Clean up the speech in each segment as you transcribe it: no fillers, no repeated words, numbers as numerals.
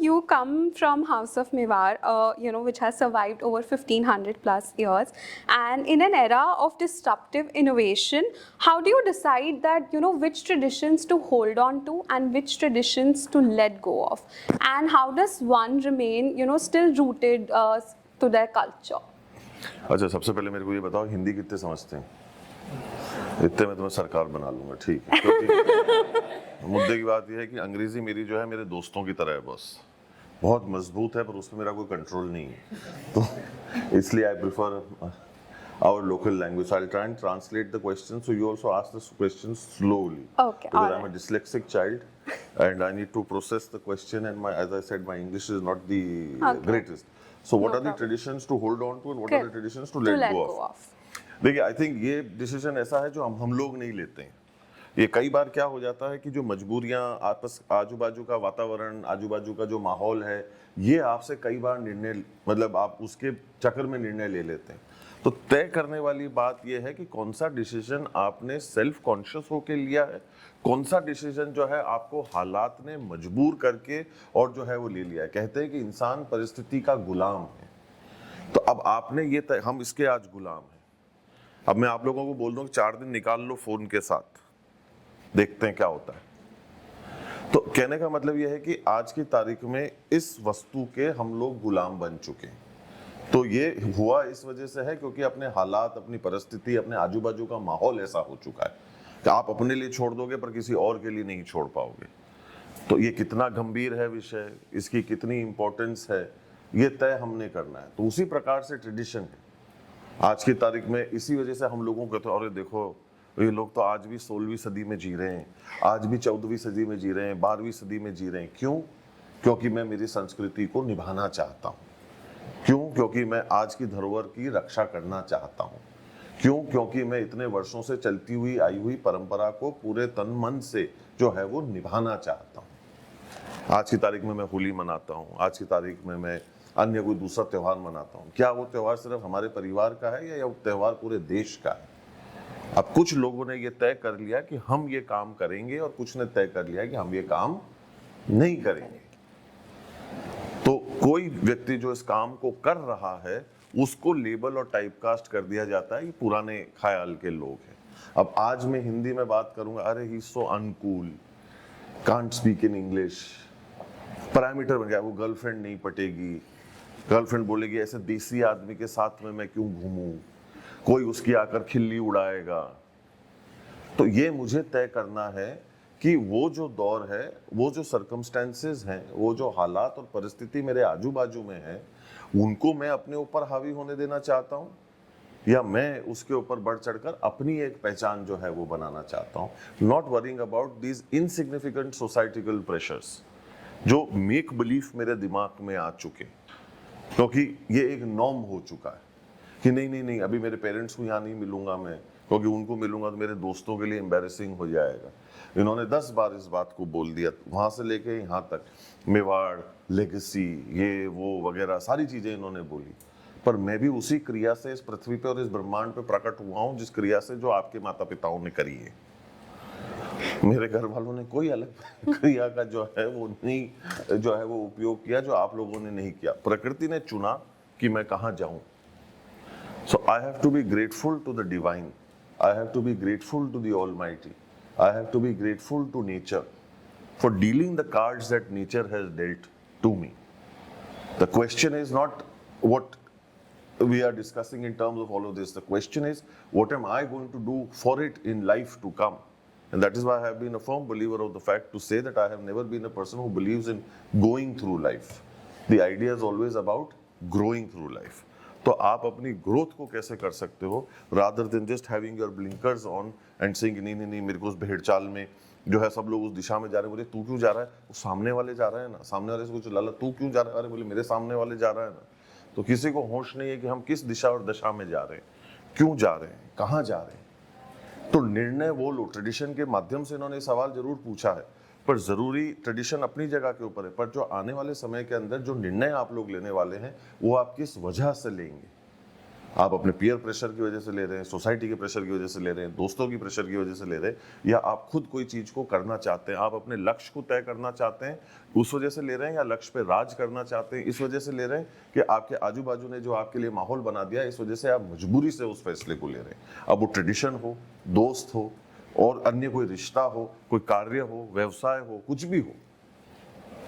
you come from House of Mewar, which has survived over 1500 plus years, and in an era of disruptive innovation, how do you decide that, which traditions to hold on to and which traditions to let go of? And how does one remain, still rooted to their culture? अच्छा, सबसे पहले मेरे को ये बताओ, हिंदी कितने समझते हैं? इतने में तुम्हें सरकार बना लूंगा, ठीक है? क्योंकि मुद्दे की बात यह है कि अंग्रेजी मेरी जो है मेरे दोस्तों की तरह है, बस बहुत मजबूत है, पर उसमें मेरा कोई कंट्रोल नहीं है, तो इसलिए I prefer our local language. So I'll try and translate the question, so you also ask the questions slowly. Okay, because all I'm a right. dyslexic child and I need to process the question, and as I said, my English is not the greatest. So what No are the problem. traditions to hold on to and what are the traditions to To let let go go of? of. देखिए, I think ये decision ऐसा है जो हम लोग नहीं लेते हैं। ये कई बार क्या हो जाता है कि जो मजबूरियां, आपस आजू बाजू का वातावरण, आजू बाजू का जो माहौल है, ये आपसे कई बार निर्णय, मतलब आप उसके चक्कर में निर्णय ले लेते हैं। तो तय करने वाली बात यह है कि कौन सा डिसीजन आपने सेल्फ कॉन्शियस होकर लिया है, कौन सा डिसीजन जो है आपको हालात ने मजबूर करके और जो है वो ले लिया है। कहते हैं कि इंसान परिस्थिति का गुलाम है, तो अब आपने ये तय, हम इसके आज गुलाम हैं। अब मैं आप लोगों को बोल दूं कि 4 दिन निकाल लो फोन के साथ, देखते हैं क्या होता है। तो कहने का मतलब यह है कि आज की तारीख में इस वस्तु के हम लोग गुलाम बन चुके हैं। तो ये हुआ इस वजह से है क्योंकि अपने हालात, अपनी परिस्थिति, अपने आजू बाजू का माहौल ऐसा हो चुका है कि आप अपने लिए छोड़ दोगे पर किसी और के लिए नहीं छोड़ पाओगे। तो ये कितना गंभीर है विषय, इसकी कितनी इंपॉर्टेंस है, ये तय हमने करना है। तो उसी प्रकार से ट्रेडिशन है आज की तारीख में। इसी वजह से हम लोगों को तो, अरे देखो ये लोग तो आज भी 16वीं सदी में जी रहे हैं, आज भी 14वीं सदी में जी रहे हैं, 12वीं सदी में जी रहे हैं। क्यों? क्योंकि मैं मेरी संस्कृति को निभाना चाहता हूँ। क्यों? क्योंकि मैं आज की धरोहर की रक्षा करना चाहता हूँ। क्यों? क्योंकि मैं इतने वर्षों से चलती हुई आई हुई परंपरा को पूरे तन मन से जो है वो निभाना चाहता हूँ। आज की तारीख में मैं होली मनाता हूँ, आज की तारीख में मैं अन्य कोई दूसरा त्यौहार मनाता हूँ। क्या वो त्यौहार सिर्फ हमारे परिवार का है या वो त्यौहार पूरे देश का है? अब कुछ लोगों ने ये तय कर लिया कि हम ये काम करेंगे और कुछ ने तय कर लिया कि हम ये काम नहीं करेंगे। तो कोई व्यक्ति जो इस काम को कर रहा है उसको लेबल और टाइपकास्ट कर दिया जाता है कि पुराने ख्याल के लोग हैं। अब आज मैं हिंदी में बात करूंगा, अरे he so uncool, can't speak in English, parameter बन गया, वो गर्लफ्रेंड नहीं पटेगी, गर्लफ्रेंड बोलेगी ऐसे देसी आदमी के साथ में मैं क्यों घूमूं, कोई उसकी आकर खिल्ली उड़ाएगा। तो ये मुझे तय करना है कि वो जो दौर है, वो जो सर्कमस्टेंसेस हैं, वो जो हालात और परिस्थिति मेरे आजू बाजू में है, उनको मैं अपने ऊपर हावी होने देना चाहता हूँ या मैं उसके ऊपर बढ़ चढ़कर अपनी एक पहचान जो है वो बनाना चाहता हूँ। Not worrying about these insignificant societal pressures जो मेक बिलीफ मेरे दिमाग में आ चुके, क्योंकि ये एक नॉर्म हो चुका है कि नहीं, अभी मेरे पेरेंट्स को यहाँ नहीं मिलूंगा मैं, क्योंकि उनको मिलूंगा तो मेरे दोस्तों के लिए एम्बैरेसिंग हो जाएगा। इन्होंने 10 बार इस बात को बोल दिया, वहाँ से लेके यहाँ तक, मेवाड़, लेगेसी, ये वो वगैरह सारी चीज़ें इन्होंने बोली। पर मैं भी उसी क्रिया से इस पृथ्वी पे और इस ब्रह्मांड पे प्रकट हुआ हूँ जिस क्रिया से जो आपके माता पिताओं ने करी है। मेरे घर वालों ने कोई अलग क्रिया का जो है वो नहीं, जो है वो उपयोग किया जो आप लोगों ने नहीं किया। प्रकृति ने चुना कि मैं कहाँ जाऊं। So I have to be grateful to the divine. I have to be grateful to the Almighty. I have to be grateful to nature for dealing the cards that nature has dealt to me. The question is not what we are discussing in terms of all of this. The question is, what am I going to do for it in life to come? And that is why I have been a firm believer of the fact to say that I have never been a person who believes in going through life. The idea is always about growing through life. तो आप अपनी growth को कैसे कर सकते हो, rather than just having your blinkers on and saying नहीं मेरे को उस भेड़ चाल में जो है सब लोग उस दिशा में जा रहे हैं, बोले तू क्यों जा रहा है, वो सामने वाले जा रहे हैं ना, सामने वाले से कुछ लाला तू क्यों जा रहा है, अरे बोले मेरे सामने वाले जा रहा है ना। तो किसी को होश नहीं है कि हम किस दिशा और दशा में जा रहे हैं, क्यों जा रहे हैं, कहाँ जा रहे हैं। तो निर्णय वो लो। ट्रेडिशन के माध्यम से इन्होंने सवाल जरूर पूछा है, पर जरूरी ट्रेडिशन अपनी जगह के ऊपर है, पर जो आने वाले समय के अंदर जो निर्णय आप लोग लेने वाले हैं वो आप किस वजह से लेंगे, आप अपने पीयर प्रेशर की वजह से ले रहे हैं, सोसाइटी के प्रेशर की वजह से ले रहे हैं, दोस्तों की प्रेशर की वजह से ले रहे हैं, या आप खुद कोई चीज़ को करना चाहते हैं, आप अपने लक्ष्य को तय करना चाहते हैं उस वजह से ले रहे हैं, या लक्ष्य पे राज करना चाहते हैं इस वजह से ले रहे हैं, कि आपके आजू बाजू ने जो आपके लिए माहौल बना दिया इस वजह से आप मजबूरी से उस फैसले को ले रहे हैं। अब वो ट्रेडिशन हो, दोस्त हो, और अन्य कोई रिश्ता हो, कोई कार्य हो, व्यवसाय हो, कुछ भी हो।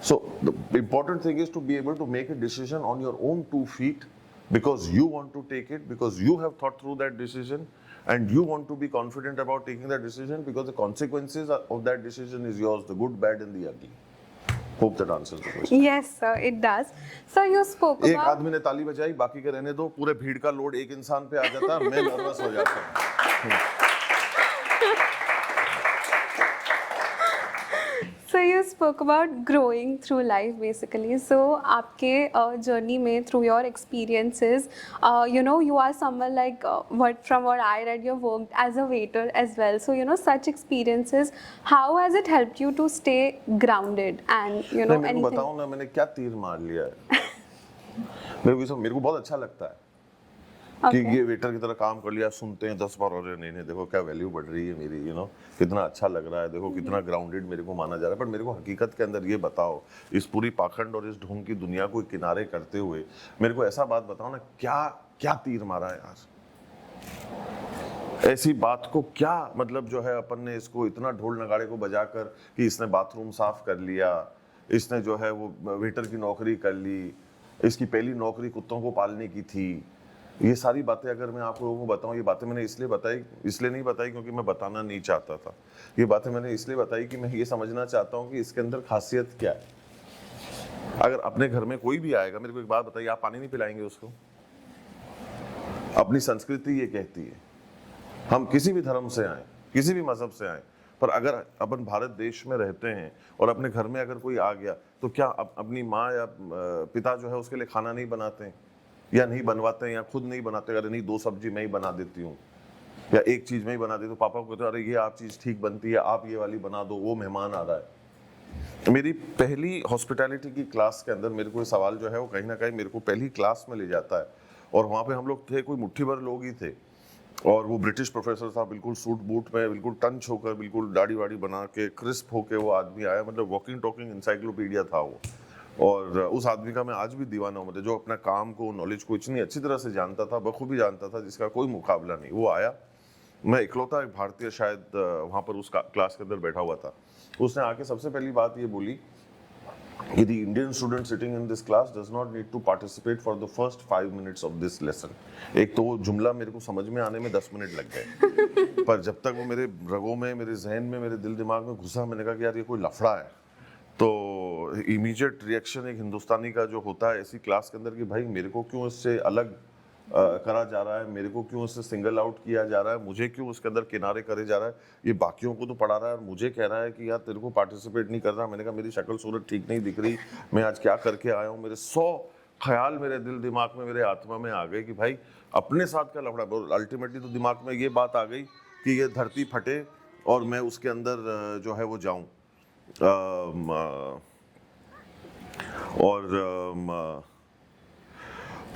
So the important thing is to be able to make a decision on your own 2 feet, because you want to take it, because you have thought through that decision, and you want to be confident about taking that decision, because the consequences of that decision is yours, the good, bad and the ugly. Hope that answers the question. Yes, sir, it does. So you spoke एक about. आदमी ने ताली बजाई, बाकी के रहने दो, पूरे भीड़ का लोड एक इंसान पे आ जाता है, मैं नर्वस हो जाता हूँ। So you spoke about growing through life basically. So आपके journey में through your experiences, you are someone like from what I read, you worked as a waiter as well. So such experiences, how has it helped you to stay grounded and नहीं, मेरे को anything? बताऊं ना, मैंने क्या तीर मार लिया है। मेरे को बहुत अच्छा लगता है कि ये वेटर की तरह काम कर लिया, सुनते हैं 10 बार, और नहीं देखो क्या वैल्यू बढ़ रही है मेरी, कितना अच्छा लग रहा है, देखो कितना ग्राउंडेड मेरे को माना जा रहा है। पर मेरे को हकीकत के अंदर ये बताओ, इस पूरी पाखंड और इस ढोंग की दुनिया को किनारे करते हुए मेरे को ऐसा बात बताओ ना, क्या क्या तीर मारा है यार, ऐसी बात को क्या, मतलब जो है अपन ने इसको इतना ढोल नगाड़े को बजाकर कि इसने बाथरूम साफ कर लिया, इसने जो है वो वेटर की नौकरी कर ली, इसकी पहली नौकरी कुत्तों को पालने की थी। ये सारी बातें अगर मैं आप लोगों को बताऊं, ये बातें मैंने इसलिए नहीं बताई क्योंकि मैं बताना नहीं चाहता था। ये बातें मैंने इसलिए बताई कि मैं ये समझना चाहता हूं कि इसके अंदर खासियत क्या है। अगर अपने घर में कोई भी आएगा, मेरे को एक बात बताइए, आप पानी नहीं पिलाएंगे उसको? अपनी संस्कृति ये कहती है, हम किसी भी धर्म से आए, किसी भी मजहब से आए, पर अगर अपन भारत देश में रहते हैं और अपने घर में अगर कोई आ गया तो क्या अपनी माँ या पिता जो है उसके लिए खाना नहीं बनाते हैं, या नहीं बनवाते हैं, या खुद नहीं बनाते? अरे नहीं, 2 सब्जी मैं ही बना देती हूँ, या एक चीज मैं ही बना देती हूँ, पापा को कहते हैं अरे ये आप चीज ठीक बनती है, आप ये वाली बना दो, वो मेहमान आ रहा है। मेरी पहली हॉस्पिटैलिटी की क्लास के अंदर मेरे को सवाल जो है वो कहीं ना कहीं मेरे को पहली क्लास में ले जाता है, और वहाँ पे हम लोग थे, कोई मुट्ठी भर लोग ही थे, और वो ब्रिटिश प्रोफेसर था, बिल्कुल सूट बूट में, बिल्कुल टंच होकर, बिल्कुल दाढ़ी वाड़ी बना के, क्रिस्प होके वो आदमी आया, मतलब वॉकिंग टॉकिंग इंसाइक्लोपीडिया था वो। और उस आदमी का मैं आज भी दीवाना हूँ, मतलब जो अपना काम को, नॉलेज को इतनी अच्छी तरह से जानता था, बखूबी जानता था, जिसका कोई मुकाबला नहीं। वो आया, मैं इकलौता एक भारतीय शायद वहाँ पर उस क्लास के अंदर बैठा हुआ था। उसने आके सबसे पहली बात ये बोली कि the Indian student sitting in this class does not need to participate for the first 5 minutes of this lesson। एक तो वो जुमला मेरे को समझ में आने में 10 मिनट लग गए, पर जब तक वो मेरे रगों में, मेरे जहन में, मेरे दिल दिमाग में घुसा, मैंने कहा कि यार ये कोई लफड़ा है। तो इमीडिएट रिएक्शन एक हिंदुस्तानी का जो होता है ऐसी क्लास के अंदर कि भाई मेरे को क्यों इससे अलग करा जा रहा है, मेरे को क्यों इससे सिंगल आउट किया जा रहा है, मुझे क्यों उसके अंदर किनारे करे जा रहा है, ये बाकियों को तो पढ़ा रहा है और मुझे कह रहा है कि यार तेरे को पार्टिसिपेट नहीं कर रहा। मैंने कहा मेरी शक्ल सूरत ठीक नहीं दिख रही, मैं आज क्या करके आया हूँ। मेरे 100 ख्याल मेरे दिल दिमाग में, मेरे आत्मा में आ गए कि भाई अपने साथ क्या लफड़ा। अल्टीमेटली तो दिमाग में ये बात आ गई कि ये धरती फटे और मैं उसके अंदर जो है वो जाऊँ। और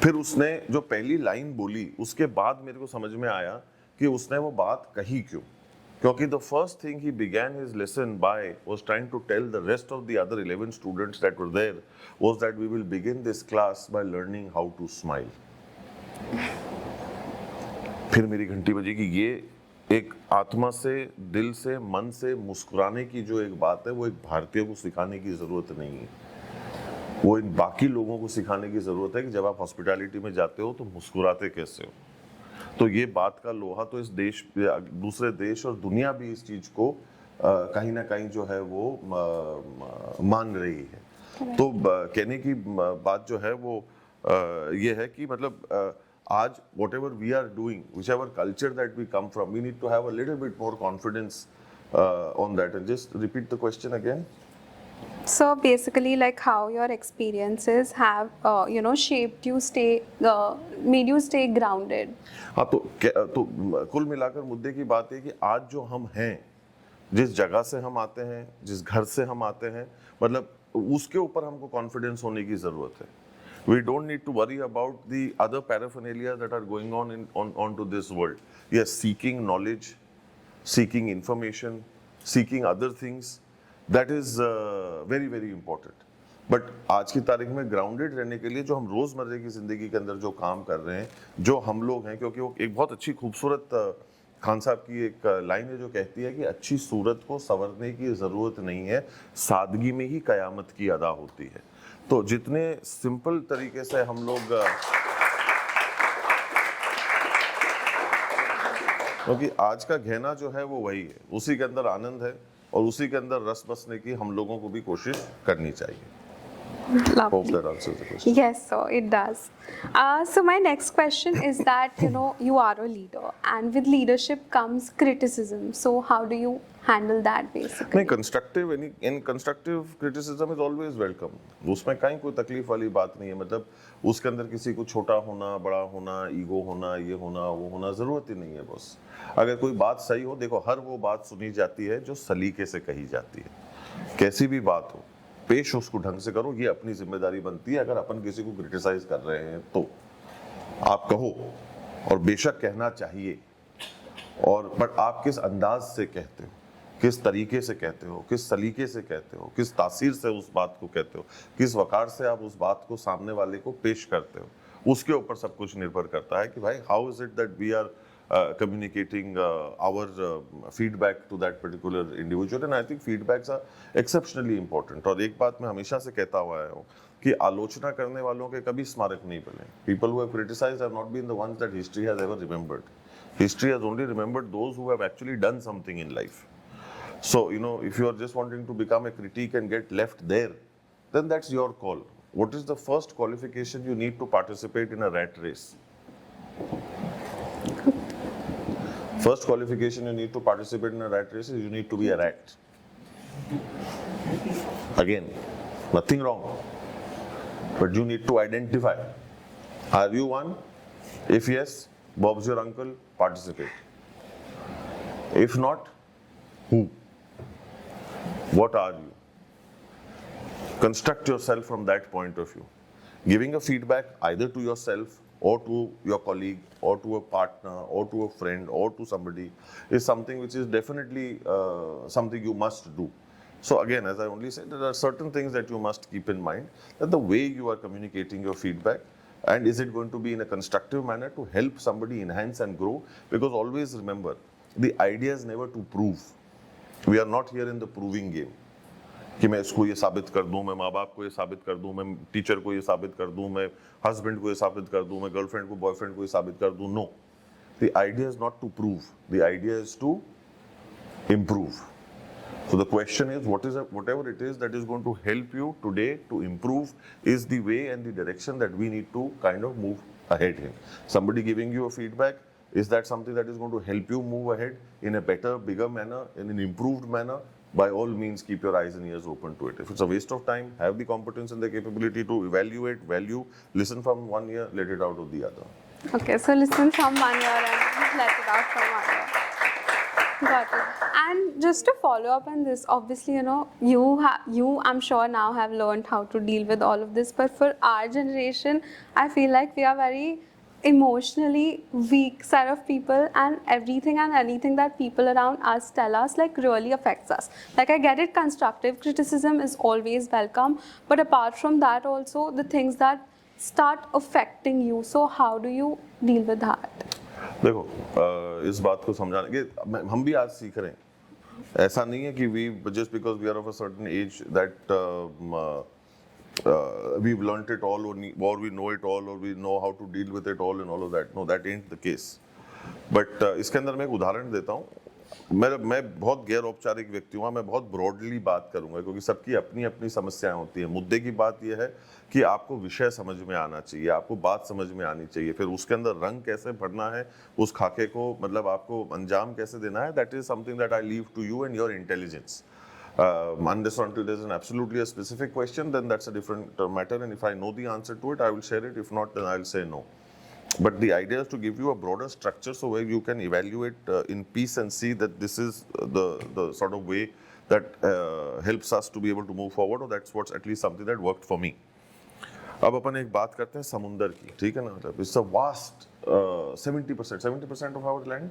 फिर उसने जो पहली लाइन बोली उसके बाद मेरे को समझ में आया कि उसने वो बात कही क्यों, क्योंकि the first thing he began his lesson by was trying to tell the rest of the other 11 students that were there was that we will begin this class by learning how to smile. फिर मेरी घंटी बजी कि ये एक आत्मा से, दिल से, मन से मुस्कुराने की जो एक बात है वो एक भारतीय को सिखाने की जरूरत नहीं है, वो इन बाकी लोगों को सिखाने की जरूरत है कि जब आप हॉस्पिटैलिटी में जाते हो तो मुस्कुराते कैसे हो। तो ये बात का लोहा तो इस देश, दूसरे देश और दुनिया भी इस चीज को कहीं ना कहीं जो है वो मान रही है। तो कहने की बात जो है वो ये है कि मतलब आज whatever we are doing, whichever culture that we come from, we need to have a little bit more confidence on that. And just repeat the question again. So basically, like how your experiences have, shaped you, made you stay grounded. हाँ, तो कुल मिलाकर मुद्दे की बात है कि आज जो हम हैं, जिस जगह से हम आते हैं, जिस घर से हम आते हैं, मतलब उसके ऊपर हमको कॉन्फिडेंस होने की ज़रूरत है। We don't need to worry about the other paraphernalia that are going onto this world. Yes, seeking knowledge, seeking information, seeking other things, that is very very important. But आज की तारीख में ग्राउंडेड रहने के लिए जो हम रोजमर्रे की जिंदगी के अंदर जो काम कर रहे हैं, जो हम लोग हैं, क्योंकि वो एक बहुत अच्छी खूबसूरत खान साहब की एक लाइन है जो कहती है कि अच्छी सूरत को संवरने की जरूरत नहीं है, सादगी में ही कयामत की अदा होती है। तो जितने सिंपल तरीके से हम लोग, क्योंकि आज का गहना जो है वो वही है, उसी के अंदर आनंद है और उसी के अंदर रस बसने की हम लोगों को भी कोशिश करनी चाहिए। Hope Lovely. that answers the question. Yes, so it does. So my next question is that you are a leader, and with leadership comes criticism. So how do you handle that basically? नहीं, constructive criticism is always welcome. उसमें कहीं कोई तकलीफ वाली बात नहीं है। मतलब उसके अंदर किसी को छोटा होना, बड़ा होना, ईगो होना, ये होना, वो होना जरूरत ही नहीं है। बस अगर कोई बात सही हो, देखो हर वो बात सुनी जाती है जो सलीके से कही जाती है। कैसी भी बात हो, पेश उसको ढंग से करो, ये अपनी जिम्मेदारी बनती है। अगर अपन किसी को क्रिटिसाइज कर रहे हैं तो आप कहो, और बेशक कहना चाहिए, और बट आप किस अंदाज से कहते हो, किस तरीके से कहते हो, किस सलीके से कहते हो, किस तासीर से उस बात को कहते हो, किस वकार से आप उस बात को सामने वाले को पेश करते हो, उसके ऊपर सब कुछ निर्भर करता है कि भाई how is it that we are communicating our feedback to that particular individual, and I think feedbacks are exceptionally important. और एक बात मैं हमेशा से कहता हुआ आया हूँ कि आलोचना करने वालों के कभी स्मारक नहीं बने। People who have criticized have not been the ones that history has ever remembered. History has only remembered those who have actually done something in life. So if you are just wanting to become a critique and get left there, then that's your call. What is the first qualification you need to participate in a rat race? First qualification you need to participate in a rat race is you need to be a rat. Again, nothing wrong, but you need to identify. Are you one? If yes, Bob's your uncle, participate. If not, who? What are you? Construct yourself from that point of view. Giving a feedback either to yourself or to your colleague or to a partner or to a friend or to somebody is something which is definitely something you must do. So again, as I only said, there are certain things that you must keep in mind, that the way you are communicating your feedback, and is it going to be in a constructive manner to help somebody enhance and grow, because always remember, the idea is never to prove. We are not here in the proving game कि मैं इसको ये साबित कर दूं, मैं माँ बाप को ये साबित कर दूं, मैं टीचर को ये साबित कर दूं, मैं हस्बैंड को ये साबित कर दूं, मैं गर्लफ्रेंड को, बॉयफ्रेंड को ये साबित कर दूं। No, the idea is not to prove, the idea is to improve. So the question is, whatever it is that is going to help you today to improve is the way and the direction that we need to kind of move ahead in. Somebody giving you a feedback, is that something that is going to help you move ahead in a better, bigger manner, in an improved manner? By all means, keep your eyes and ears open to it. If it's a waste of time, have the competence and the capability to evaluate, value, listen from one ear, let it out of the other. Okay, so listen from one ear and let it out from one ear. Got it. And just to follow up on this, obviously, you I'm sure now have learned how to deal with all of this. But for our generation, I feel like we are very emotionally weak set of people, and everything and anything that people around us tell us like really affects us. Like, I get it, constructive criticism is always welcome, but apart from that also, the things that start affecting you, so how do you deal with that? देखो, इस बात को समझाने के हम भी आज सीख रहे हैं। ऐसा नहीं है कि we just because we are of a certain age that we've learnt it all, or we know it all, or we know how to deal with it all and all of that. No, that ain't the case. But इसके अंदर मैं एक उदाहरण देता हूँ। मैं बहुत गैर औपचारिक व्यक्ति हूँ, मैं बहुत ब्रॉडली बात करूंगा क्योंकि सबकी अपनी अपनी समस्याएं होती हैं। मुद्दे की बात यह है कि आपको विषय समझ में आना चाहिए, आपको बात समझ में आनी चाहिए, फिर उसके अंदर रंग कैसे भरना है, उस खाके को मतलब आपको अंजाम कैसे देना है, that is something that I leave to you and your intelligence. Unless or until there's an absolutely a specific question, then that's a different matter, and if I know the answer to it, I will share it. If not, then I'll say no. But the idea is to give you a broader structure so where you can evaluate in peace and see that this is the sort of way that helps us to be able to move forward, or that's what's at least something that worked for me. अब अपन एक बात करते हैं समुंदर की, ठीक है ना? मतलब it's a vast 70% of our land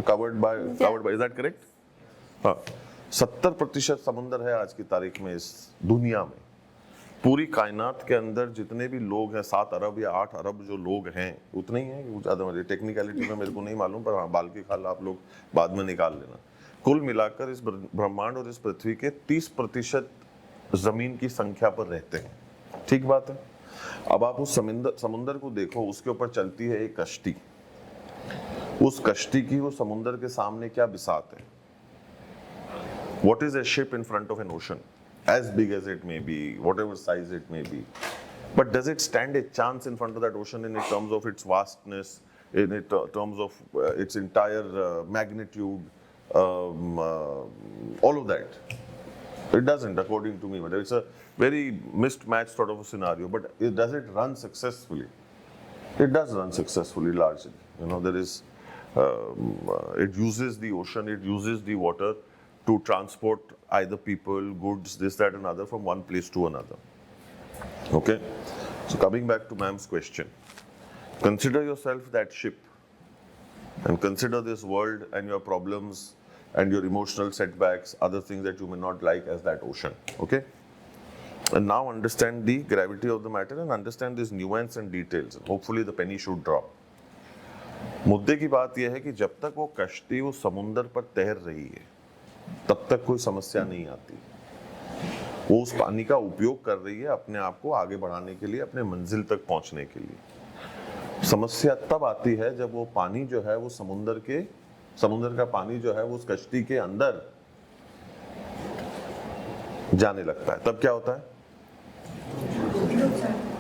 covered by is that correct? हाँ, 70% समुंदर है आज की तारीख में इस दुनिया में। पूरी कायनात के अंदर जितने भी लोग हैं, 7 अरब या 8 अरब जो लोग हैं, उतने ही हैं, ज़्यादा मुझे टेक्निकलिटी में मेरे को नहीं मालूम, पर हाँ, बाल की खाल आप लोग बाद में निकाल लेना। कुल मिलाकर इस ब्रह्मांड और इस पृथ्वी के 30% जमीन की संख्या पर रहते हैं, ठीक बात है। अब आप उस समुंदर को देखो, उसके ऊपर चलती है एक कश्ती। उस कश्ती की वो समुंदर के सामने क्या बिसात है? What is a ship in front of an ocean? As big as it may be, whatever size it may be. But does it stand a chance in front of that ocean in terms of its vastness, in terms of its entire magnitude, all of that? It doesn't, according to me. But it's a very mismatched sort of a scenario. But does it run successfully? It does run successfully, largely. You know, there is, it uses the ocean, it uses the water to transport either people, goods, this, that, and other from one place to another. Okay? So coming back to ma'am's question, consider yourself that ship and consider this world and your problems and your emotional setbacks, other things that you may not like as that ocean. Okay? And now understand the gravity of the matter and understand this nuance and details. Hopefully the penny should drop. मुद्दे की बात यह है कि जब तक वो कश्ती उस समुंदर पर तैर रही है, तब तक कोई समस्या नहीं आती। वो उस पानी का उपयोग कर रही है अपने आप को आगे बढ़ाने के लिए, अपने मंजिल तक पहुंचने के लिए। समस्या तब आती है जब वो पानी जो है वो समुंदर का पानी जो है वो उस कश्ती के अंदर जाने लगता है, तब क्या होता है?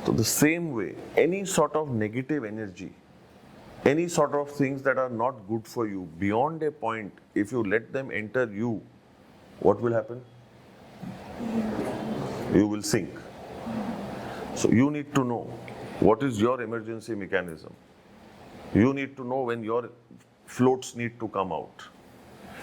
तो the same way any sort of negative energy, any sort of things that are not good for you, beyond a point, if you let them enter you, what will happen? You will sink. So you need to know what is your emergency mechanism. You need to know when your floats need to come out.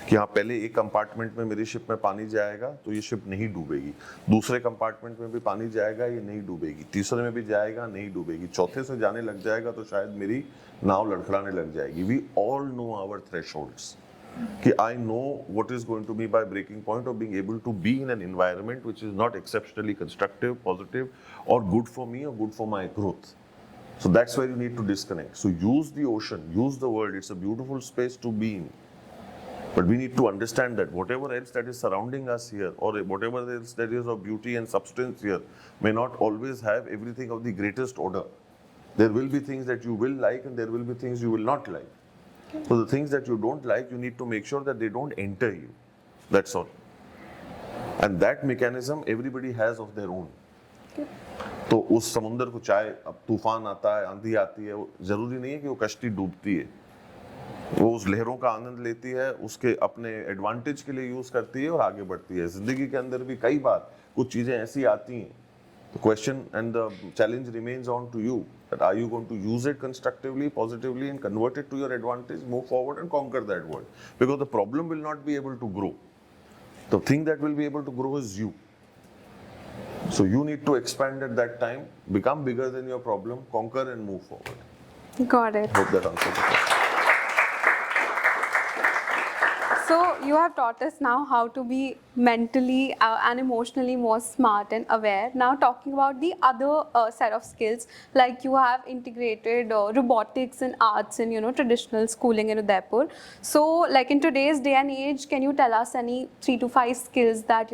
कि हाँ, पहले एक compartment में मेरी ship में पानी जाएगा तो ये शिप नहीं डूबेगी, दूसरे कंपार्टमेंट में भी पानी जाएगा, ये नहीं डूबेगी, तीसरे में भी जाएगा, नहीं डूबेगी, चौथे से जाने लग जाएगा तो शायद मेरी नाव लड़खड़ाने लग जाएगी। We all know our thresholds, कि I know what is going to be by breaking point of being able to be in an environment which is not exceptionally constructive, positive और गुड फॉर मी और good for my growth. So that's where you need to disconnect. So use the ocean, use the world. It's a beautiful space to be in. But we need to understand that whatever else that is surrounding us here, or whatever else that is of beauty and substance here, may not always have everything of the greatest order. There will be things that you will like and there will be things you will not like. So the things that you don't like, you need to make sure that they don't enter you. That's all. And that mechanism everybody has of their own. तो उस समुंदर को चाहे अब तूफान आता है, आंधी आती है, जरूरी नहीं है कि वो कश्ती डूबती है, वो उस लहरों का आनंद लेती है, उसके अपने एडवांटेज के लिए यूज करती है और आगे बढ़ती है। जिंदगी के अंदर भी कई बार कुछ चीजें ऐसी आती हैं, the question and the challenge remains on to you, that are you going to use it constructively, positively and convert it to your advantage, move forward and conquer that world, because the problem will not be able to grow. The thing that will be able to grow is you. So you need to expand at that time, become bigger than your problem, conquer and move forward. Got it. Hope that answers the question. So you have taught us now how to be mentally and emotionally more smart and aware. Now talking about the other set of skills, like you have integrated robotics and arts in traditional schooling in Udaipur. So like in today's day and age, can you tell us any 3 to 5 skills that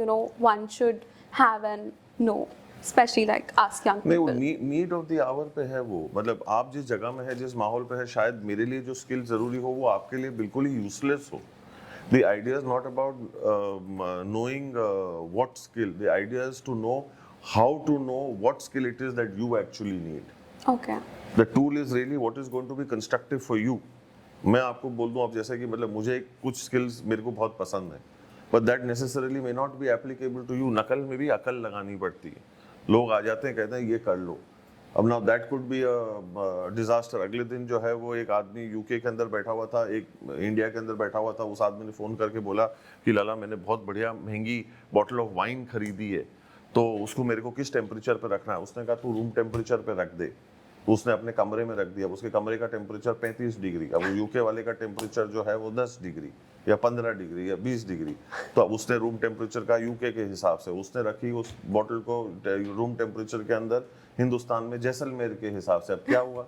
one should have and know, especially like us young नहीं, वो people? Need of the hour पे है वो, मतलब आप जिस जगह में है, जिस माहौल पे है, शायद मेरे लिए जो स्किल जरूरी हो वो आपके लिए बिल्कुल ही यूजलेस हो. The idea is not about knowing what skill. The idea is to know how to know what skill it is that you actually need. Okay. The tool is really what is going to be constructive for you. मैं आपको बोल दूं, आप जैसे कि मतलब मुझे कुछ स्किल्स मेरे को बहुत पसंद है, but that necessarily may not be applicable to you. नकल में भी अकल लगानी पड़ती है. लोग आ जाते हैं, कहते हैं ये कर लो. अब now that could be a disaster. अगले दिन जो है वो एक आदमी यूके के अंदर बैठा हुआ था, एक इंडिया के अंदर बैठा हुआ था. उस आदमी ने फ़ोन करके बोला कि लाला मैंने बहुत बढ़िया महंगी बॉटल ऑफ वाइन खरीदी है तो उसको मेरे को किस टेम्परेचर पे रखना है, उसने कहा तू रूम टेम्परेचर पे रख दे, तो उसने अपने कमरे में रख दिया। उसके कमरे का टेम्परेचर 35 डिग्री का, वो यूके वाले का टेम्परेचर जो है वो 10 डिग्री या 15 डिग्री या 20 डिग्री। तो अब उसने रूम टेम्परेचर का यूके के हिसाब से उसने रखी उस बॉटल को रूम टेम्परेचर के अंदर हिंदुस्तान में जैसलमेर के हिसाब से। अब क्या हुआ?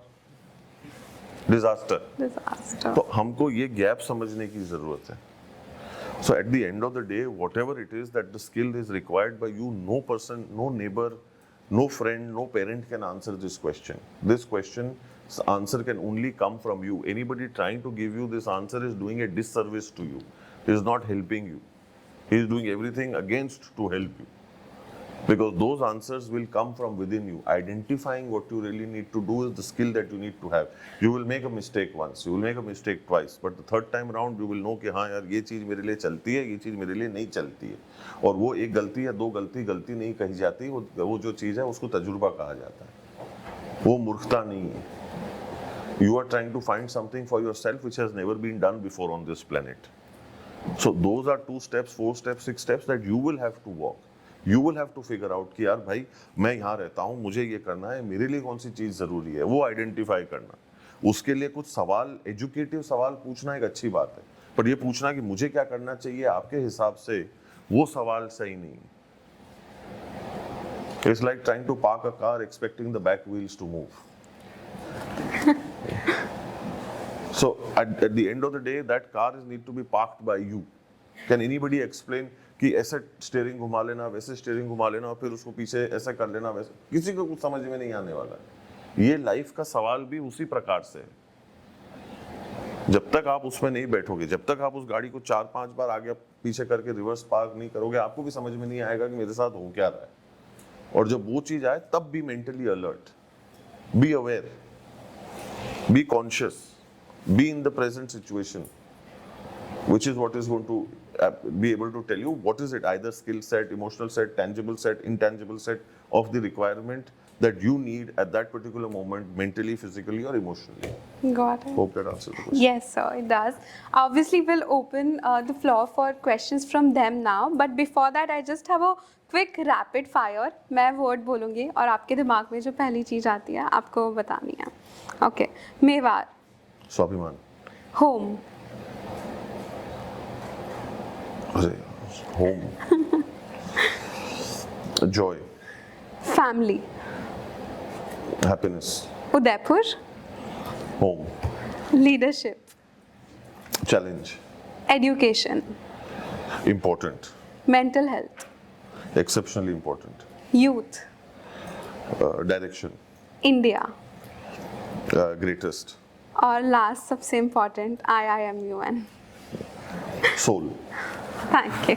डिजास्टर। तो हमको ये गैप समझने की जरूरत है। So at the end of the day, whatever it is that the skill is required by you, no person, no neighbor, no friend, no parent can answer this question. This question's answer can only come from you. Anybody trying to give you this answer is doing a disservice to you. He is not helping you. He is doing everything against to help you. Because those answers will come from within you. Identifying what you really need to do is the skill that you need to have. You will make a mistake once, you will make a mistake twice, but the third time around you will know कि हाँ यार ये चीज़ मेरे लिए चलती है, ये चीज़ मेरे लिए नहीं चलती है। और वो एक गलती या दो गलती नहीं कही जाती, वो जो चीज़ है उसको तजुर्बा कहा जाता है, वो मूर्खता नहीं है। You are trying to find something for yourself which has never been done before on this planet. So those are 2 steps, 4 steps, 6 steps that you will have to walk. You will have to figure out कि यार भाई मैं यहाँ रहता हूँ, मुझे ये करना है, मेरे लिए कौन सी चीज़ ज़रूरी है, वो आइडेंटिफाई करना। उसके लिए कुछ सवाल, एजुकेटिव सवाल पूछना एक अच्छी बात है, पर ये पूछना कि मुझे क्या करना चाहिए आपके हिसाब से, वो सवाल सही नहीं है। It's like trying to park a car expecting the back wheels to move. So at the end of the day, that car is need to be parked by you. Can anybody explain कि ऐसे steering घुमा लेना, वैसे steering घुमा लेना और फिर उसको पीछे ऐसा कर लेना, वैसे किसी को कुछ समझ में नहीं आने वाला है। ये लाइफ का सवाल भी उसी प्रकार से है। जब तक आप उसमें नहीं बैठोगे, जब तक आप उस गाड़ी को 4-5 बार आगे पीछे करके रिवर्स पार्क नहीं करोगे, आपको भी समझ में नहीं आएगा कि मेरे साथ हो क्या रहा है। और जब वो चीज आए तब भी mentally alert, be aware, be conscious, be in the present situation, which is what is going to be able to tell you what is it, either skill set, emotional set, tangible set, intangible set of the requirement that you need at that particular moment, mentally, physically or emotionally. Got it. Hope that answers the question. Yes, sir, it does. Obviously, we'll open the floor for questions from them now. But before that, I just have a quick rapid fire. मैं word बोलूँगी और आपके दिमाग में जो पहली चीज़ आती है आपको बतानी है. Okay. मेवाड़. स्वाभिमान. Home. Home. Joy. Family. Happiness. Udaipur. Home. Leadership. Challenge. Education. Important. Mental health. Exceptionally important. Youth. Direction. India. Greatest. और last सबसे important IIMUN. Soul. Thank you.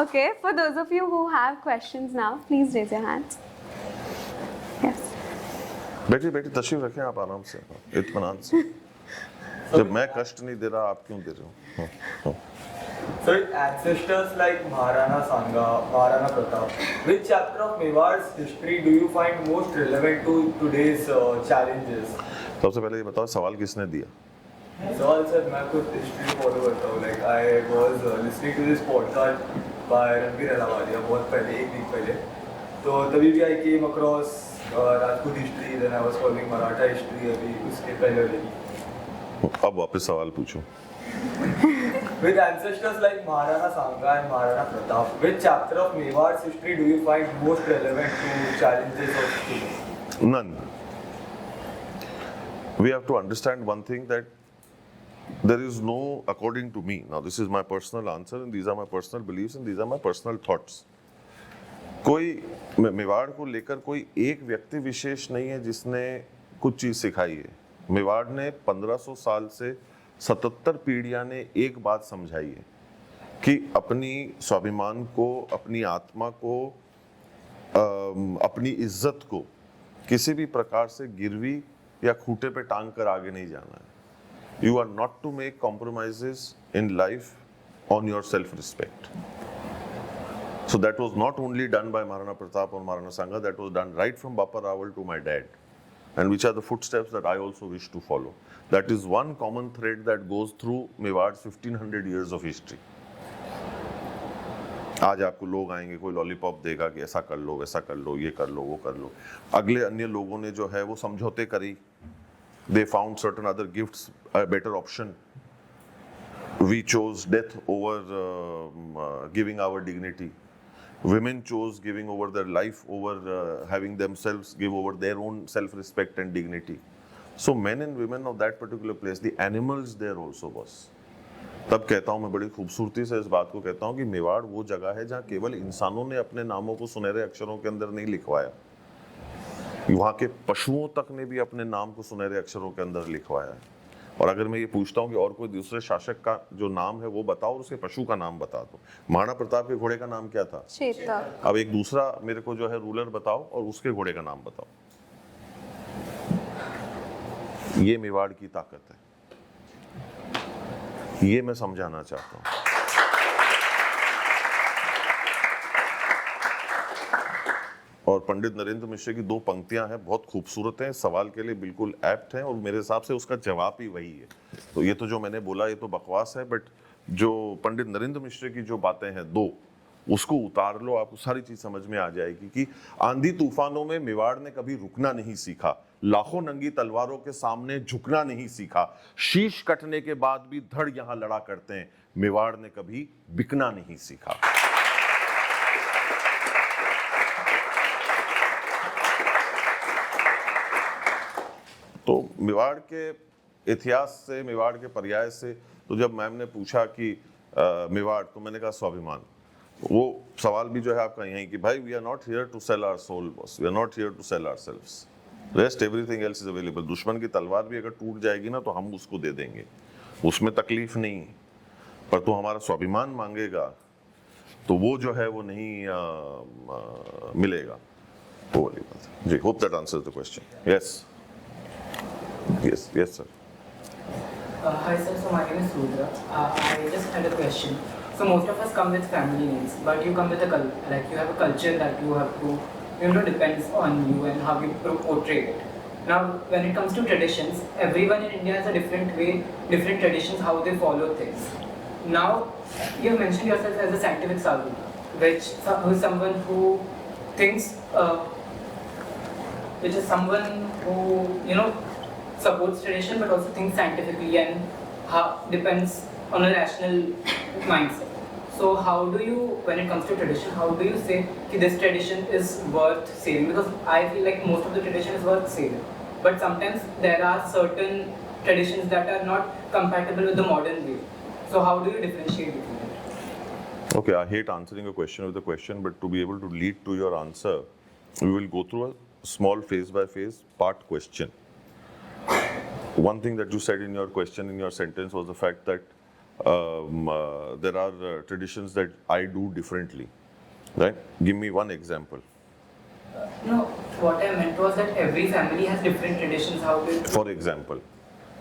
Okay, for those of you who have questions now, please raise your hands. Yes. बैठिए बैठिए, तशरीफ रखें आप आराम से, इत्मीनान से। जब मैं कष्ट नहीं दे रहा, आप क्यों दे रहे हो? So ancestors like Maharana Sangha, Maharana Pratap, which chapter of Mewad's history do you find most relevant to today's challenges? सबसे पहले ये बताओ, सवाल किसने दिया? सवाल सर मैं खुद हिस्ट्री फॉलो करता हूँ, like I was listening to this podcast by Ranbir अलावालिया बहुत पहले, एक वीक पहले, तो तभी भी I came across Rajput history, then I was following Maratha history अभी उसके पहले वाली। अब वापस सवाल पूछो। With ancestors like Maharana Sangha and Maharana Pratap, which chapter of Mewad's history do you find most relevant to challenges of today? None. We have to understand one thing, that there is no, according to me, now this is my personal answer and these are my personal beliefs and these are my personal thoughts. कोई मेवाड़ को लेकर कोई एक व्यक्ति विशेष नहीं है जिसने कुछ चीज सिखाई है। मेवाड़ ने 1500 साल से 77 पीढ़ियां ने एक बात समझाई है कि अपनी स्वाभिमान को, अपनी आत्मा को, अपनी इज्जत को किसी भी प्रकार से गिरवी या खूंटे पे टांग कर आगे नहीं जाना है। You are not to make compromises in life on your self respect. So that was not only done by Maharana Pratap or Maharana Sangha, that was done right from Bappa Rawal to my dad. and which are the footsteps that I also wish to follow. That is one common thread that goes through Mewad's 1500 years of history. आज आपको लोग आएंगे, कोई lollipop देगा कि ऐसा कर लो, वैसा कर लो, ये कर लो, वो कर लो. अगले अन्य लोगों ने जो है वो समझौते करी. They found certain other gifts, a better option. We chose death over giving our dignity. Women chose giving over their life over having themselves give over their own self-respect and dignity. So men and women of that particular place, the animals there also was. तब कहता हूँ मैं बड़ी खूबसूरती से इस बात को कहता हूँ कि मेवाड़ वो जगह है जहाँ केवल इंसानों ने अपने नामों को सुनहरे अक्षरों के अंदर नहीं लिखवाया, वहाँ के पशुओं तक ने भी अपने नाम को सुनहरे अक्षरों के अंदर लिखवाया है. और अगर मैं ये पूछता हूँ कि और कोई दूसरे शासक का जो नाम है वो बताओ और उसके पशु का नाम बता दो. महाराणा प्रताप के घोड़े का नाम क्या था? चेतक. अब एक दूसरा मेरे को जो है रूलर बताओ और उसके घोड़े का नाम बताओ. ये मेवाड़ की ताकत है, ये मैं समझाना चाहता हूँ. और पंडित नरेंद्र मिश्र की दो पंक्तियां हैं, बहुत खूबसूरत हैं, सवाल के लिए बिल्कुल एप्ट हैं और मेरे हिसाब से उसका जवाब ही वही है. तो ये तो जो मैंने बोला ये तो बकवास है, बट जो पंडित नरेंद्र मिश्र की जो बातें हैं दो, उसको उतार लो, आपको सारी चीज समझ में आ जाएगी कि आंधी तूफानों में मेवाड़ ने कभी रुकना नहीं सीखा, लाखों नंगी तलवारों के सामने झुकना नहीं सीखा, शीश कटने के बाद भी धड़ यहां लड़ा करते हैं, मेवाड़ ने कभी बिकना नहीं सीखा. तो मेवाड़ के इतिहास से, मेवाड़ के पर्याय से, तो जब मैम ने पूछा कि मेवाड़, तो मैंने कहा स्वाभिमान. वो सवाल भी जो है आपका यही कि भाई we are not here to sell our soul boss, we are not here to sell ourselves, rest everything else is available. दुश्मन की तलवार भी अगर टूट जाएगी ना तो हम उसको दे देंगे, उसमें तकलीफ नहीं, पर तो हमारा स्वाभिमान मांगेगा तो वो जो है वो नहीं मिलेगा. वो वाली बात जी. Hope that answers the question. Yes yes sir. Hi sir, so my name is Rudra. I just had a question. So most of us come with family names, but you come with like you have a culture that you have to, depends on you and how you portray it. Now, when it comes to traditions, everyone in India has a different way, different traditions, how they follow things. Now, you have mentioned yourself as a scientific sadhu, who is someone who thinks, which is someone who, supports tradition but also thinks scientifically and depends on a rational mindset. So how do you, when it comes to tradition, how do you say that this tradition is worth saving? Because I feel like most of the tradition is worth saving, but sometimes there are certain traditions that are not compatible with the modern way. So how do you differentiate between it? Okay, I hate answering a question with a question, but to be able to lead to your answer, we will go through a small phase by phase part question. One thing that you said in your question, in your sentence, was the fact that there are traditions that I do differently, right? Give me one example. No, what I meant was that every family has different traditions. How they For example?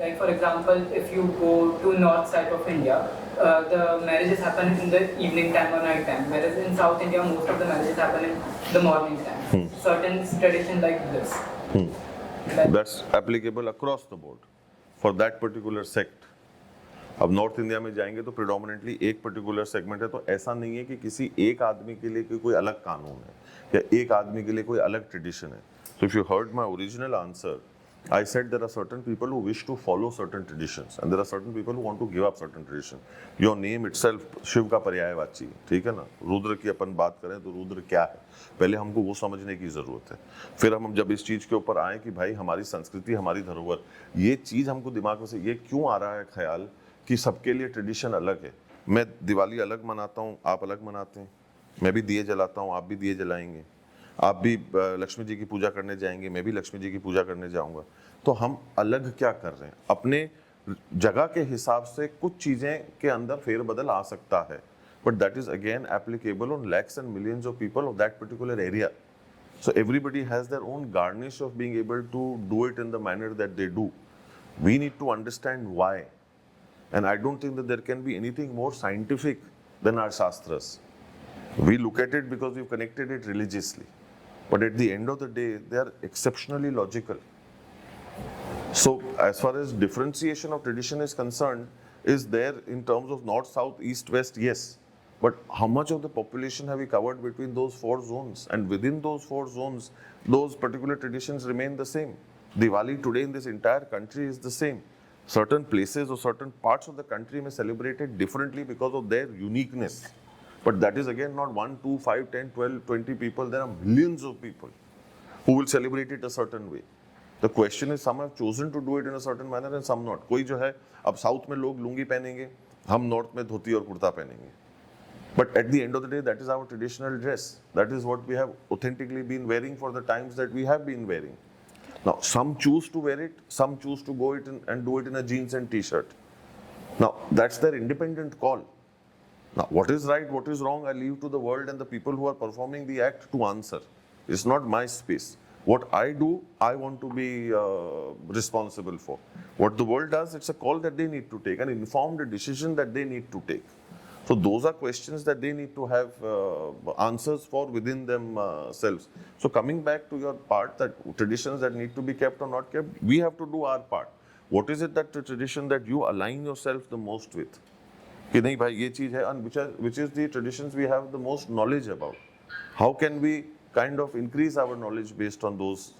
Like for example, if you go to north side of India, the marriages happen in the evening time or night time, whereas in South India, most of the marriages happen in the morning time. Certain traditions like this. That's applicable across the board for that particular sect. अब north India में जाएंगे तो predominantly एक particular segment है, तो ऐसा नहीं है कि किसी एक आदमी के लिए कोई अलग कानून है या एक आदमी के लिए कोई अलग ट्रेडिशन है. So if you heard my original answer, I said there are certain people who wish to follow certain traditions and there are certain people who want to give up certain tradition. Your name itself Shiv का पर्यायवाची, ठीक है ना. रुद्र की अपन बात करें तो रुद्र क्या है, पहले हमको वो समझने की जरूरत है. फिर हम जब इस चीज के ऊपर आए कि भाई हमारी संस्कृति, हमारी धरोहर, ये चीज हमको दिमाग में से ये क्यों आ रहा है ख्याल कि सबके लिए ट्रेडिशन अलग है. मैं दिवाली अलग मनाता हूँ, आप अलग मनाते हैं, मैं भी दिए जलाता हूँ, आप भी दिए जलाएंगे, आप भी लक्ष्मी जी की पूजा करने जाएंगे, मैं भी लक्ष्मी जी की पूजा करने जाऊंगा. तो हम अलग क्या कर रहे हैं? अपने जगह के हिसाब से कुछ चीजें के अंदर फेरबदल आ सकता है, but that is again applicable on lakhs and millions of people of that particular area. So everybody has their own garnish of being able to do it in the manner that they do. We need to understand why. And I don't think that there can be anything more scientific than our Shastras. We look at it because we've connected it religiously. But at the end of the day, they are exceptionally logical. So, as far as differentiation of tradition is concerned, is there in terms of north, south, east, west? Yes. But how much of the population have we covered between those four zones? And within those four zones, those particular traditions remain the same. Diwali today in this entire country is the same. Certain places or certain parts of the country may celebrate it differently because of their uniqueness. But that is again not 1, 2, 5, 10, 12, 20 people. There are millions of people who will celebrate it a certain way. The question is, some have chosen to do it in a certain manner and some not. कोई जो है, अब south में लोग लुंगी पहनेंगे, हम north में धोती और कुर्ता पहनेंगे. But at the end of the day, that is our traditional dress. That is what we have authentically been wearing for the times that we have been wearing. Now, some choose to wear it, some choose to go it and do it in a jeans and t-shirt. Now, that's their independent call. Now, what is right, what is wrong, I leave to the world and the people who are performing the act to answer. It's not my space. What I do, I want to be responsible for. What the world does, it's a call that they need to take, an informed decision that they need to take. So those are questions that they need to have answers for within themselves. So coming back to your part, that traditions that need to be kept or not kept, we have to do our part. What is it that the tradition that you align yourself the most with? कि नहीं भाई ये चीज है, and which is the traditions we have the most knowledge about. How can we kind of increase our knowledge based on those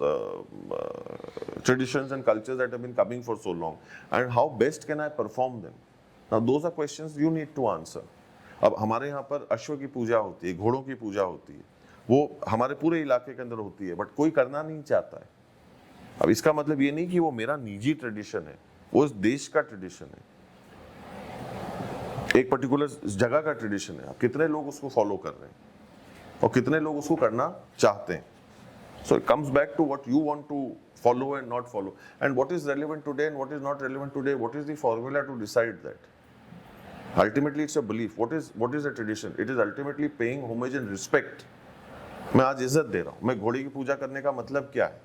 traditions and cultures that have been coming for so long, and how best can I perform them? Now those are questions you need to answer. अब हमारे यहाँ पर अश्व की पूजा होती है, घोड़ों की पूजा होती है, वो हमारे पूरे इलाके के अंदर होती है, बट कोई करना नहीं चाहता है. अब इसका मतलब ये नहीं कि वो मेरा निजी ट्रेडिशन है, वो इस देश का ट्रेडिशन है, एक पर्टिकुलर जगह का ट्रेडिशन है. अब कितने लोग उसको फॉलो कर रहे हैं और कितने लोग उसको करना चाहते हैं. So it comes back to what you want to follow and not follow, and what is relevant today and what is not relevant today. What is the formula to decide that? Ultimately, it's a belief. What is a tradition? It is ultimately paying homage and respect. मैं आज इज्जत दे रहा हूँ. मैं घोड़े की पूजा करने का मतलब क्या है?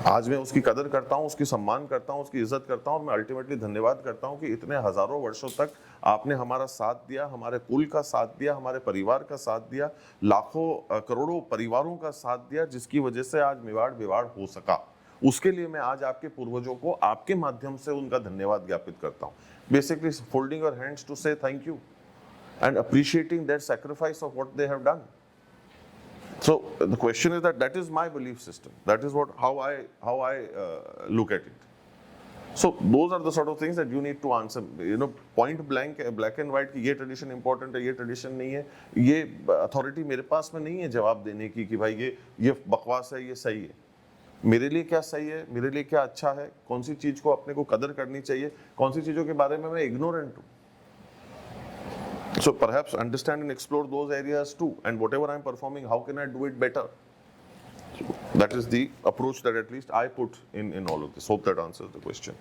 आज मैं उसकी कदर करता हूँ, उसकी सम्मान करता हूँ, उसकी इज्जत करता हूँ, और मैं अल्टीमेटली धन्यवाद करता हूँ कि इतने हजारों वर्षों तक आपने हमारा साथ दिया, हमारे कुल का साथ दिया, हमारे परिवार का साथ दिया, लाखों करोड़ों परिवारों का साथ दिया, जिसकी वजह से आज मेवाड़ विवाड़ हो सका. उसके लिए मैं आज आपके पूर्वजों को आपके माध्यम से उनका धन्यवाद ज्ञापित करता हूँ. Basically folding your hands to say thank you and appreciating their sacrifice of what they have done. So the question is that is my belief system. That is how I look at it. So those are the sort of things that you need to answer. You know, point blank, black and white कि ये tradition important है, ये tradition नहीं है. ये authority मेरे पास में नहीं है जवाब देने की कि भाई ये बकवास है, ये सही है. मेरे लिए क्या सही है, मेरे लिए क्या अच्छा है, कौन सी चीज को अपने को कदर करनी चाहिए, कौन सी चीजों के बारे में मैं ignorant हूँ. So perhaps understand and explore those areas too, and whatever I'm performing, how can I do it better? That is the approach that at least I put in all of this. Hope that answers the question.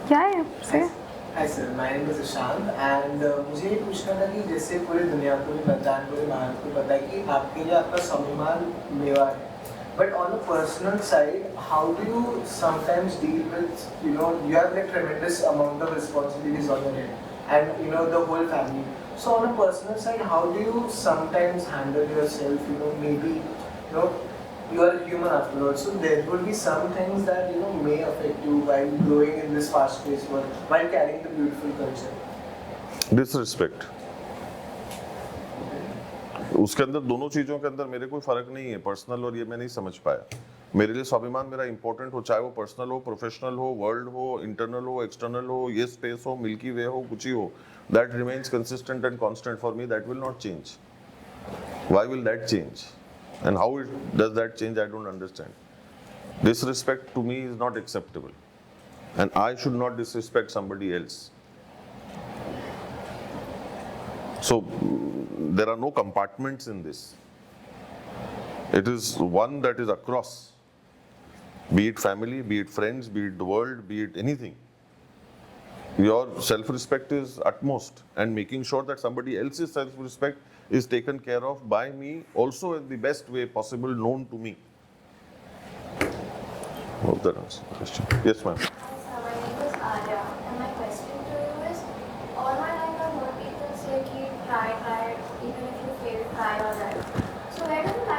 Yeah, say. Hi sir, my name is Ishant and मुझे ये पूछना था कि जैसे पूरी दुनिया को भी पता है, पूरे भारत को पता है कि आपके लिए आपका स्वाभिमान मेवाड़ है. But on a personal side, how do you sometimes deal with, you have like tremendous amount of responsibilities on your head and, the whole family. So on a personal side, how do you sometimes handle yourself, maybe, you are a human after all. So there will be some things that, may affect you while growing in this fast-paced world, while carrying the beautiful culture. Disrespect. उसके अंदर दोनों चीजों के अंदर मेरे कोई फर्क नहीं है, पर्सनल और ये मैं नहीं समझ पाया. मेरे लिए स्वाभिमान मेरा इंपॉर्टेंट हो, चाहे वो पर्सनल हो, प्रोफेशनल हो, वर्ल्ड हो, इंटरनल हो, एक्सटर्नल हो, ये स्पेस हो, मिल्की वे हो, कुछ ही हो, that remains consistent and constant for me. That will not change. Why will that change and how it does that change? I don't understand. Disrespect to me is not acceptable, and I should not disrespect somebody else. So there are no compartments in this. It is one that is across, be it family, be it friends, be it the world, be it anything. Your self-respect is utmost, and making sure that somebody else's self-respect is taken care of by me also in the best way possible known to me. Hope that answers the question. Yes, ma'am. Hi, sir. My name is Arya, and my question to you is: all my life I've heard people say, "Ki try, even if you fail, try or die." So where does the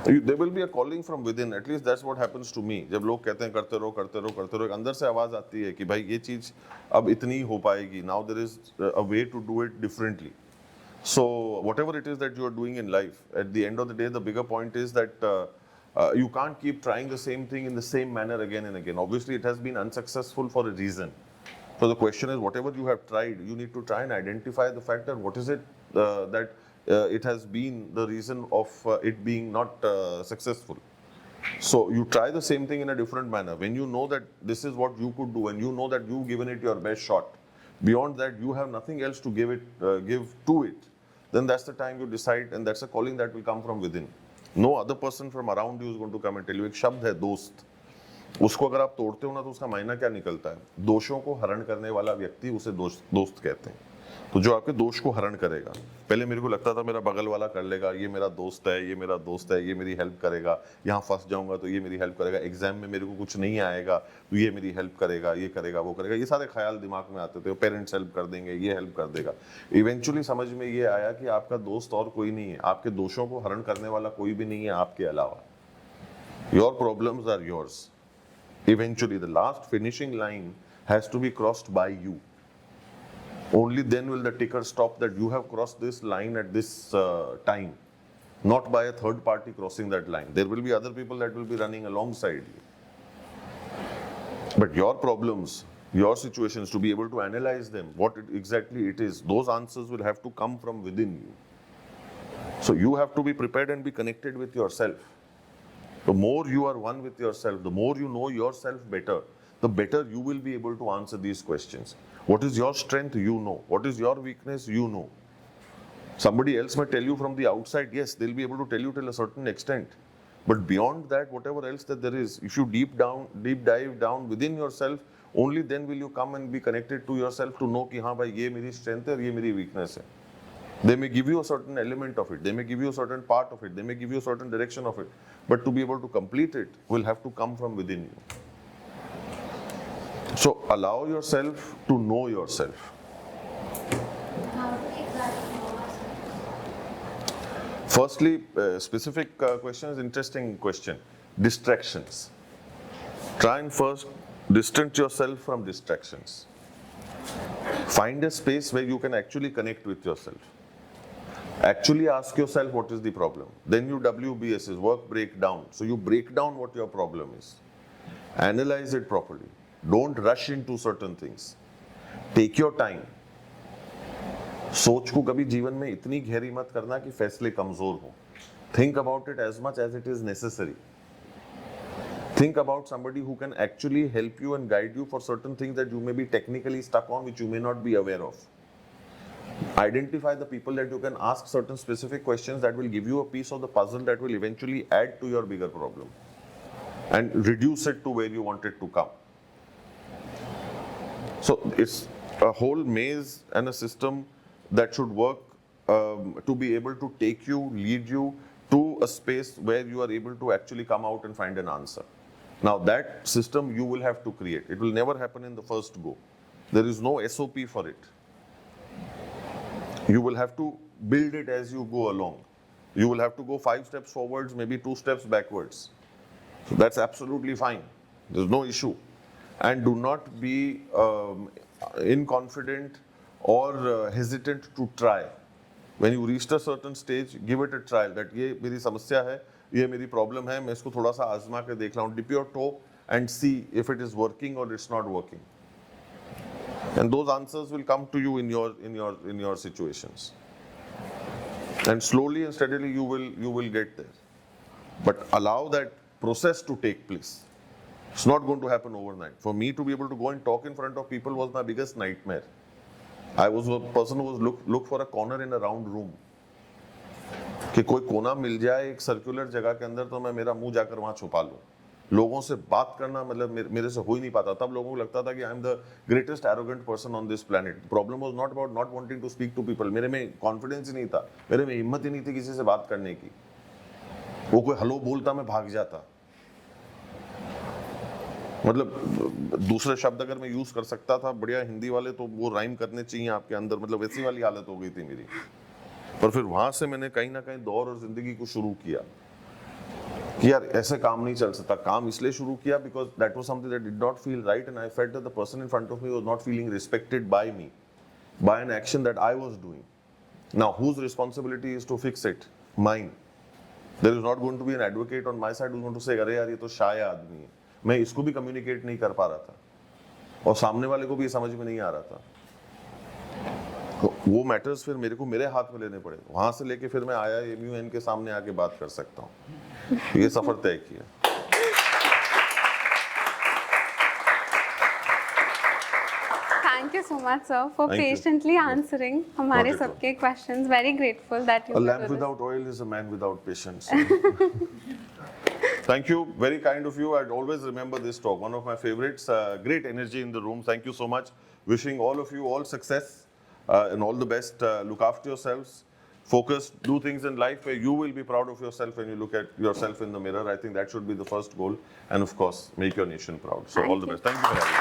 There will be a calling from within. At least that's what happens to me. जब लोग कहते हैं करते रहो करते रहो करते रहो, एक अंदर से आवाज आती है कि भाई ये चीज अब इतनी ही हो पाएगी. Now there is a way to do it differently. So whatever it is that you are doing in life, at the end of the day, the bigger point is that you can't keep trying the same thing in the same manner again and again. Obviously, it has been unsuccessful for a reason. So the question is, whatever you have tried, you need to try and identify the fact that what is it that it has been the reason of it being not successful. So you try the same thing in a different manner. When you know that this is what you could do, and you know that you've given it your best shot, beyond that you have nothing else to give to it, then that's the time you decide, and that's a calling that will come from within. No other person from around you is going to come and tell you. एक शब्द है दोस्त, उसको अगर आप तोड़ते हो ना तो उसका मायना क्या निकलता है? दोषों को हरण करने वाला व्यक्ति, उसे दोस्त कहते हैं. तो जो आपके दोष को हरण करेगा, पहले मेरे को लगता था मेरा बगल वाला कर लेगा, ये मेरा दोस्त है, ये मेरा दोस्त है, ये मेरी हेल्प करेगा, यहाँ फंस जाऊंगा तो ये मेरी हेल्प करेगा, एग्जाम में मेरे को कुछ नहीं आएगा तो ये मेरी हेल्प करेगा, ये करेगा, वो करेगा, ये सारे ख्याल दिमाग में आते थे. पेरेंट्स हेल्प कर देंगे, ये हेल्प कर देगा. इवेंचुअली समझ में ये आया कि आपका दोस्त और कोई नहीं है, आपके दोषों को हरण करने वाला कोई भी नहीं है आपके अलावा. Your problems are yours. Eventually, the last finishing line has to be crossed by you. Only then will the ticker stop that you have crossed this line at this time, not by a third party crossing that line. There will be other people that will be running alongside you. But your problems, your situations, to be able to analyze them, exactly it is, those answers will have to come from within you. So you have to be prepared and be connected with yourself. The more you are one with yourself, the more you know yourself better, the better you will be able to answer these questions. What is your strength? You know. What is your weakness? You know. Somebody else may tell you from the outside, yes, they'll be able to tell you till a certain extent. But beyond that, whatever else that there is, if you deep dive down within yourself, only then will you come and be connected to yourself to know कि हाँ भाई ये मेरी strength है और ये मेरी weakness है. They may give you a certain element of it, they may give you a certain part of it, they may give you a certain direction of it, but to be able to complete it will have to come from within you. So allow yourself to know yourself. How do we exactly know ourselves? Firstly, specific question is interesting question. Distractions. Try and first distance yourself from distractions. Find a space where you can actually connect with yourself. Actually ask yourself what is the problem. Then you WBS is work breakdown. So you break down what your problem is. Analyze it properly. Don't rush into certain things. Take your time. सोच को कभी जीवन में इतनी गहरी मत करना कि फैसले कमजोर हो. Think about it as much as it is necessary. Think about somebody who can actually help you and guide you for certain things that you may be technically stuck on, which you may not be aware of. Identify the people that you can ask certain specific questions that will give you a piece of the puzzle that will eventually add to your bigger problem and reduce it to where you want it to come. So it's a whole maze and a system that should work to be able to take you, lead you to a space where you are able to actually come out and find an answer. Now that system you will have to create. It will never happen in the first go. There is no SOP for it. You will have to build it as you go along. You will have to go 5 steps forwards, maybe 2 steps backwards. So that's absolutely fine. There's no issue. And do not be inconfident or hesitant to try. When you reach a certain stage, give it a trial. That ये मेरी समस्या है, ये मेरी problem है, मैं इसको थोड़ा सा आजमा के देख रहा हूँ. Dip your toe and see if it is working or it's not working. And those answers will come to you in your situations. And slowly and steadily you will get there. But allow that process to take place. It's not going to happen overnight. For me to be able to go and talk in front of people was my biggest nightmare. I was a person who was look for a corner in a round room. कि कोई कोना मिल जाए एक circular जगह के अंदर तो मैं मेरा मुंह जाकर वहां छुपा लूं. लोगों से बात करना मतलब मेरे से हो ही नहीं पाता. तब लोगों को लगता था कि I am the greatest arrogant person on this planet. Problem was not about not wanting to speak to people. मेरे में कॉन्फिडेंस ही नहीं था, मेरे में हिम्मत ही नहीं थी किसी से बात करने की. वो कोई हेलो बोलता मैं भाग जाता. मतलब दूसरे शब्द अगर मैं यूज कर सकता था बढ़िया हिंदी वाले तो वो राइम करने चाहिए आपके अंदर. मतलब वैसी वाली हालत हो गई थी मेरी. पर फिर वहां से मैंने कहीं ना कहीं दौर और जिंदगी को शुरू किया. कि यार ऐसे काम नहीं चल सकता. काम इसलिए शुरू किया because that was something that did not feel right and I felt that the person in front of me was not feeling respected by me, by an action that I was doing. Now, whose responsibility is to fix it? Mine. There is not going to be an advocate on my side who's going to say, अरे यार ये तो शाय आदमी है. मैं इसको भी communicate नहीं कर पा रहा था और सामने वाले को भी ये समझ में नहीं आ रहा था. तो वो मैटर्स फिर मेरे को मेरे हाथ में लेने पड़े. वहां से लेके फिर मैं आया MUN के सामने आके बात कर सकता हूँ. ये सफर तय किया. Thank you so much, sir, for Thank you. patiently answering हमारे Not at all. सबके questions. Very grateful that you A were lamp with us. without oil is a man without patience. Thank you, very kind of you. I'd always remember this talk, one of my favorites. Great energy in the room. Thank you so much. Wishing all of you all success and all the best. Look after yourselves. Focus, do things in life where you will be proud of yourself when you look at yourself in the mirror. I think that should be the first goal. And of course, make your nation proud. So Thank all the you. best. Thank you for having me.